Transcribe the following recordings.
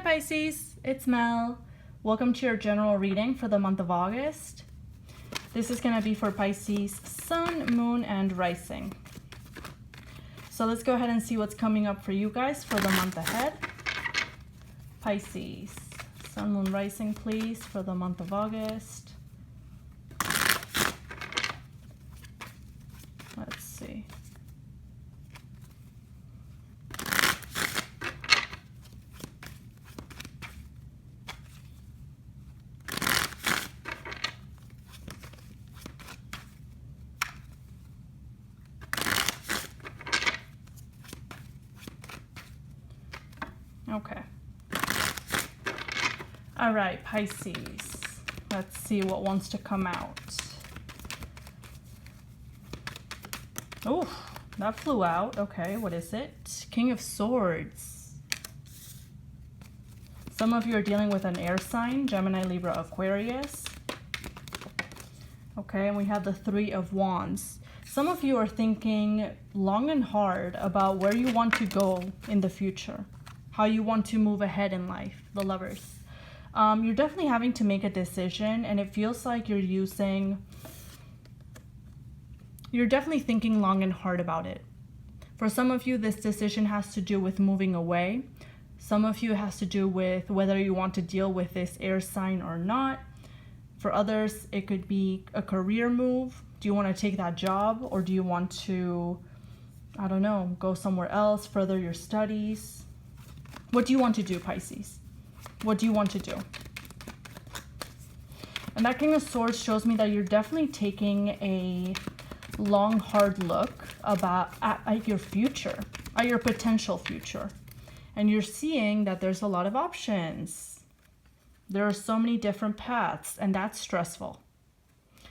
Pisces, it's Mel. Welcome to your general reading for the month of August. This is going to be for Pisces, Sun, Moon, and Rising. So let's go ahead and see what's coming up for you guys for the month ahead. Pisces, Sun, Moon, Rising, please, for the month of August. Let's see. Okay. All right, Pisces. Let's see what wants to come out. Oh, that flew out. Okay, what is it? King of Swords. Some of you are dealing with an air sign, Gemini, Libra, Aquarius. Okay, and we have the Three of Wands. Some of you are thinking long and hard about where you want to go in the future, how you want to move ahead in life, the Lovers. You're definitely having to make a decision, and it feels like you're definitely thinking long and hard about it. For some of you, this decision has to do with moving away. Some of you it has to do with whether you want to deal with this air sign or not. For others, it could be a career move. Do you want to take that job, or do you want to, I don't know, go somewhere else, further your studies? What do you want to do, Pisces? What do you want to do? And that King of Swords shows me that you're definitely taking a long, hard look at your future, at your potential future. And you're seeing that there's a lot of options. There are so many different paths, and that's stressful.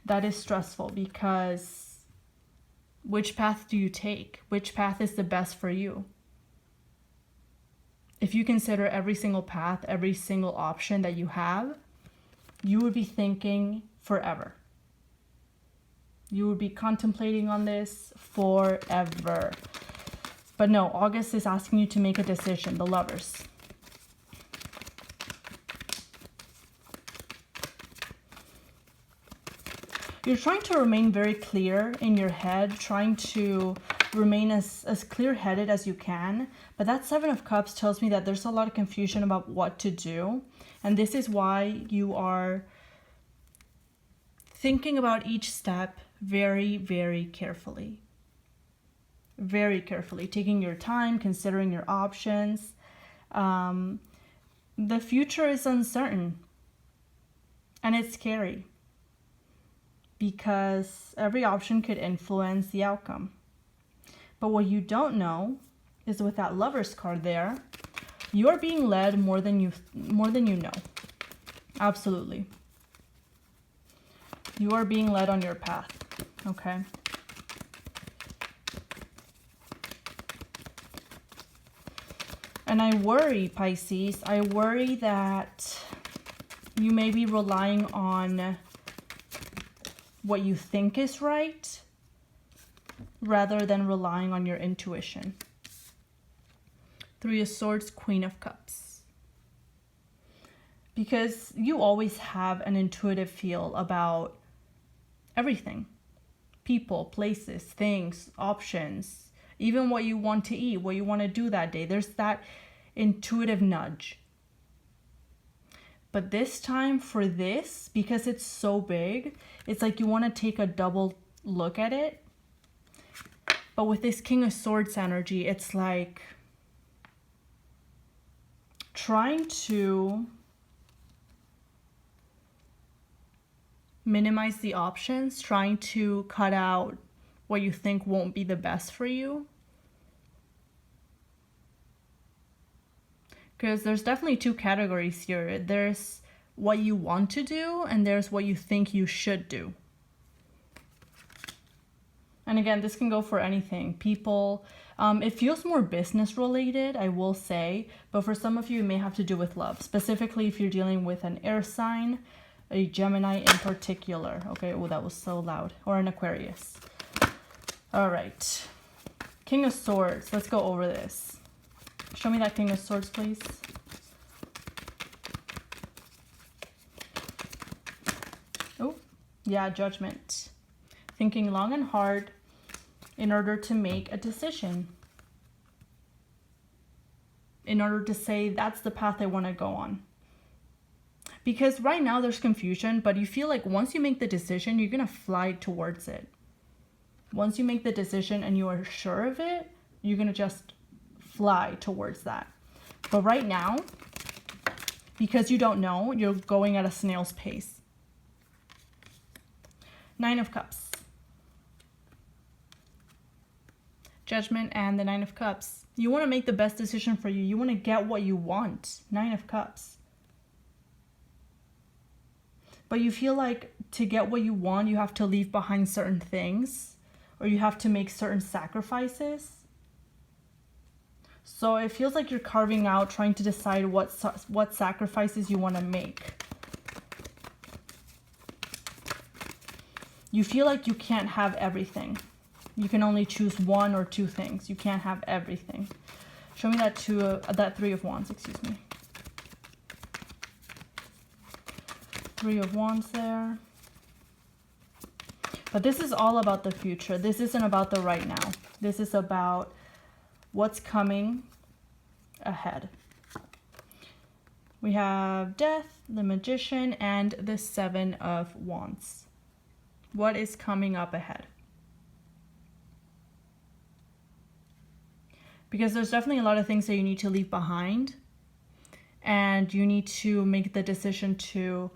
That is stressful because which path do you take? Which path is the best for you? If you consider every single path, every single option that you have, you would be thinking forever. You would be contemplating on this forever. But no, August is asking you to make a decision, the Lovers. You're trying to remain very clear in your head, trying to remain as clear-headed as you can. But that Seven of Cups tells me that there's a lot of confusion about what to do. And this is why you are thinking about each step very, very carefully. Very carefully. Taking your time, considering your options. The future is uncertain. And it's scary. Because every option could influence the outcome. But what you don't know is with that Lovers card there, you are being led more than you know. Absolutely. You are being led on your path, okay? And I worry, Pisces, I worry that you may be relying on what you think is right rather than relying on your intuition. Three of Swords, Queen of Cups. Because you always have an intuitive feel about everything. People, places, things, options, even what you want to eat, what you want to do that day. There's that intuitive nudge. But this time for this, because it's so big, it's like you want to take a double look at it. But with this King of Swords energy, it's like trying to minimize the options, trying to cut out what you think won't be the best for you. Because there's definitely two categories here. There's what you want to do, and there's what you think you should do. And again, this can go for anything. People, it feels more business related, I will say. But for some of you, it may have to do with love. Specifically, if you're dealing with an air sign, a Gemini in particular. Okay, oh, that was so loud. Or an Aquarius. All right. King of Swords. Let's go over this. Show me that King of Swords, please. Yeah, judgment. Thinking long and hard in order to make a decision. In order to say, that's the path I want to go on. Because right now there's confusion, but you feel like once you make the decision, you're going to fly towards it. Once you make the decision and you are sure of it, you're going to just fly towards that. But right now, because you don't know, you're going at a snail's pace. 9 of Cups. Judgment and the 9 of Cups. You want to make the best decision for you. You want to get what you want. 9 of Cups. But you feel like to get what you want, you have to leave behind certain things, or you have to make certain sacrifices. So it feels like you're carving out, trying to decide what sacrifices you want to make. You feel like you can't have everything. You can only choose 1 or 2 things. You can't have everything. Show me that 3 of Wands, excuse me. 3 of Wands there. But this is all about the future. This isn't about the right now. This is about what's coming ahead. We have Death, the Magician, and the 7 of Wands. What is coming up ahead? Because there's definitely a lot of things that you need to leave behind. And you need to make the decision to...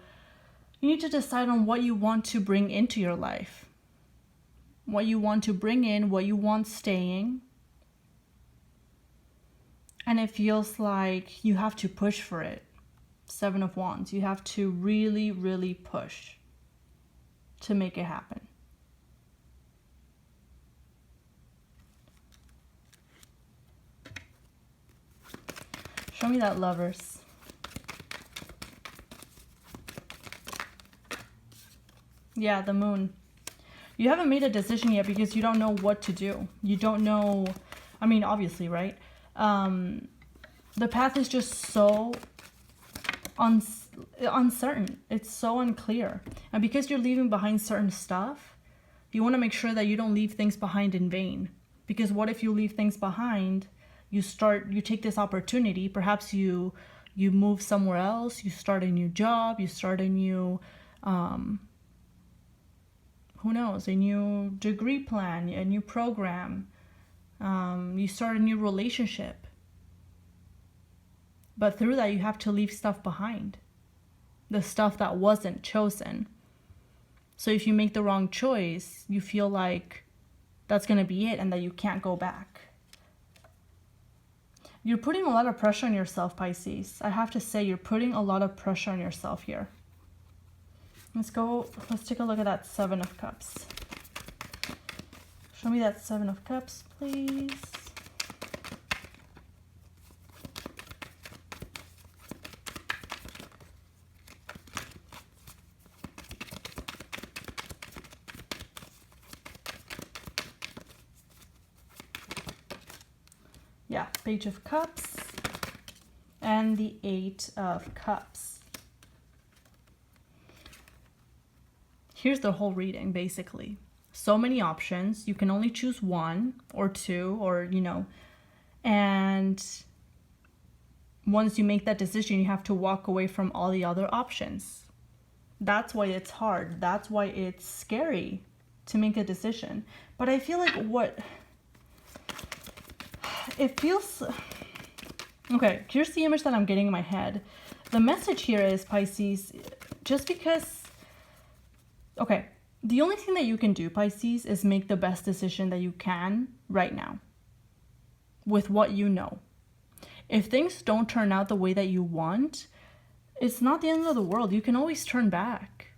You need to decide on what you want to bring into your life. What you want to bring in, what you want staying. And it feels like you have to push for it. 7 of Wands. You have to really, really push to make it happen. Show me that Lovers. Yeah, the Moon. You haven't made a decision yet because you don't know what to do. You don't know, I mean, obviously, right? The path is just so uncertain. It's so unclear. And because you're leaving behind certain stuff, you want to make sure that you don't leave things behind in vain. Because what if you leave things behind, you take this opportunity, perhaps you move somewhere else, you start a new job, you start a new... who knows, a new degree plan, a new program. You start a new relationship. But through that, you have to leave stuff behind. The stuff that wasn't chosen. So if you make the wrong choice, you feel like that's going to be it and that you can't go back. You're putting a lot of pressure on yourself, Pisces. I have to say, you're putting a lot of pressure on yourself here. Let's take a look at that 7 of Cups. Show me that 7 of Cups, please. Yeah, Page of Cups and the 8 of Cups. Here's the whole reading, basically. So many options. You can only choose 1 or 2 or, and once you make that decision, you have to walk away from all the other options. That's why it's hard. That's why it's scary to make a decision. But I feel like it feels... Okay, here's the image that I'm getting in my head. The message here is, Pisces, just because... Okay, the only thing that you can do, Pisces, is make the best decision that you can right now with what you know. If things don't turn out the way that you want, it's not the end of the world. You can always turn back.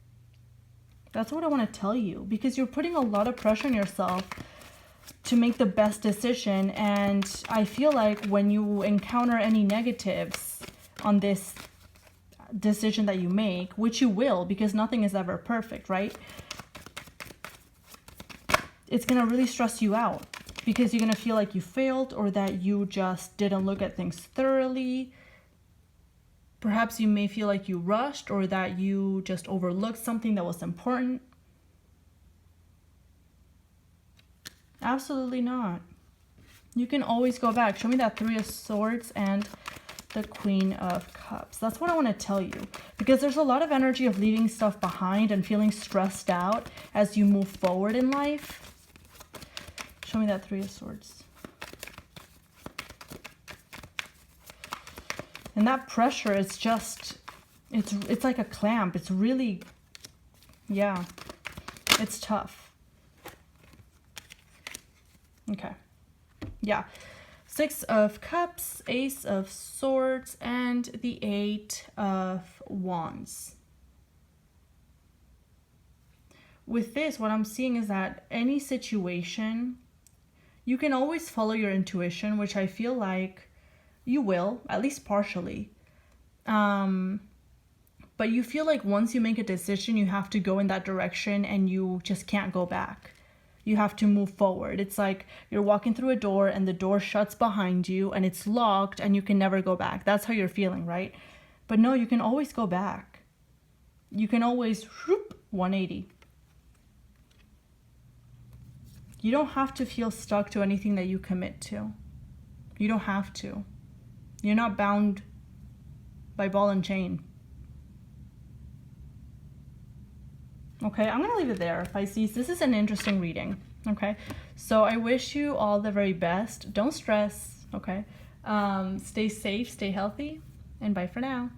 That's what I want to tell you, because you're putting a lot of pressure on yourself to make the best decision. And I feel like when you encounter any negatives on this decision that you make, which you will, because nothing is ever perfect, right? It's going to really stress you out because you're going to feel like you failed or that you just didn't look at things thoroughly. Perhaps you may feel like you rushed or that you just overlooked something that was important. Absolutely not. You can always go back. Show me that Three of Swords and the Queen of Cups. That's what I want to tell you, because there's a lot of energy of leaving stuff behind and feeling stressed out as you move forward in life. Show me that Three of Swords. And that pressure is just, it's like a clamp. It's really, yeah, it's tough. Okay. Yeah. Six of Cups, Ace of Swords, and the Eight of Wands. With this, what I'm seeing is that any situation, you can always follow your intuition, which I feel like you will, at least partially. But you feel like once you make a decision, you have to go in that direction and you just can't go back. You have to move forward. It's like you're walking through a door and the door shuts behind you and it's locked and you can never go back. That's how you're feeling, right? But no, you can always go back. You can always whoop, 180. You don't have to feel stuck to anything that you commit to. You don't have to. You're not bound by ball and chain. Okay, I'm going to leave it there, Pisces. This is an interesting reading, okay? So I wish you all the very best. Don't stress, okay? Stay safe, stay healthy, and bye for now.